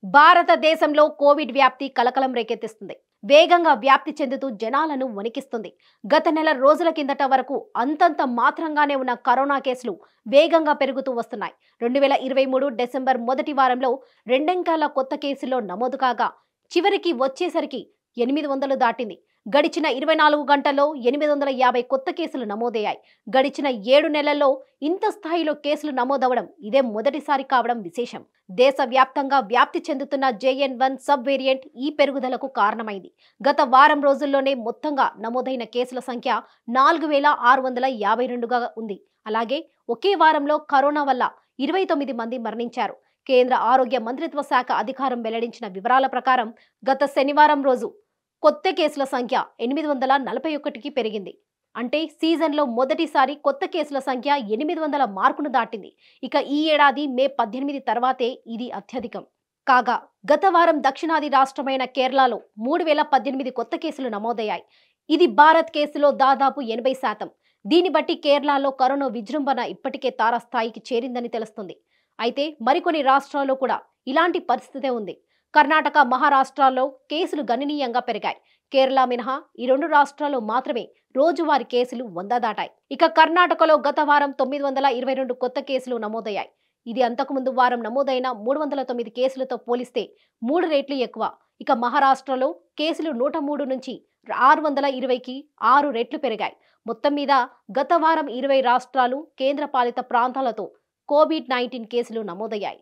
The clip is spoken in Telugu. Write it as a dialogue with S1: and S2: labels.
S1: భారతదేశంలో కోవిడ్ వ్యాప్తి కలకలం రేకెత్తిస్తుంది. వేగంగా వ్యాప్తి చెందుతూ జనాలను వణికిస్తుంది. గత నెల రోజుల కిందట వరకు అంతంత మాత్రంగానే ఉన్న కరోనా కేసులు వేగంగా పెరుగుతూ వస్తున్నాయి. 2023 డిసెంబర్ మొదటి వారంలో రెండంకెల కొత్త కేసుల్లో నమోదు కాగా చివరికి వచ్చేసరికి 800 దాటింది. గడిచిన 24 గంటల్లో 850 కొత్త కేసులు నమోదయ్యాయి. గడిచిన 7 నెలల్లో ఇంత స్థాయిలో కేసులు నమోదవడం ఇదే మొదటిసారి కావడం విశేషం. దేశవ్యాప్తంగా వ్యాప్తి చెందుతున్న JN.1 సబ్ వేరియంట్ ఈ పెరుగుదలకు కారణమైంది. గత వారం రోజుల్లోనే మొత్తంగా నమోదైన కేసుల సంఖ్య 4652గా ఉంది. అలాగే ఒకే వారంలో కరోనా వల్ల 29 మంది మరణించారు. కేంద్ర ఆరోగ్య మంత్రిత్వ శాఖ అధికారం వెల్లడించిన వివరాల ప్రకారం గత శనివారం రోజు కొత్త కేసుల సంఖ్య 841కి పెరిగింది. అంటే సీజన్లో మొదటిసారి కొత్త కేసుల సంఖ్య 800 మార్కును దాటింది. ఇక ఈ ఏడాది మే 18 తర్వాతే ఇది అత్యధికం. కాగా గత వారం దక్షిణాది రాష్ట్రమైన కేరళలో 3018 కొత్త కేసులు నమోదయ్యాయి. ఇది భారత్ కేసులో దాదాపు 80%. దీన్ని బట్టి కేరళలో కరోనా విజృంభణ ఇప్పటికే తారస్థాయికి చేరిందని తెలుస్తుంది. అయితే మరికొన్ని రాష్ట్రాల్లో కూడా ఇలాంటి పరిస్థితే ఉంది. కర్ణాటక, మహారాష్ట్రలో కేసులు గణనీయంగా పెరిగాయి. కేరళ మినహా ఈ 2 రాష్ట్రాల్లో మాత్రమే రోజువారీ కేసులు 100 దాటాయి. ఇక కర్ణాటకలో గత వారం 922 కొత్త కేసులు నమోదయ్యాయి. ఇది అంతకుముందు వారం నమోదైన 309 కేసులతో పోలిస్తే 3 రెట్లు ఎక్కువ. ఇక మహారాష్ట్రలో కేసులు 103 నుంచి 620కి 6 రెట్లు పెరిగాయి. మొత్తం మీద గత వారం 20 రాష్ట్రాలు, కేంద్రపాలిత ప్రాంతాలతో కోవిడ్-19 కేసులు నమోదయ్యాయి.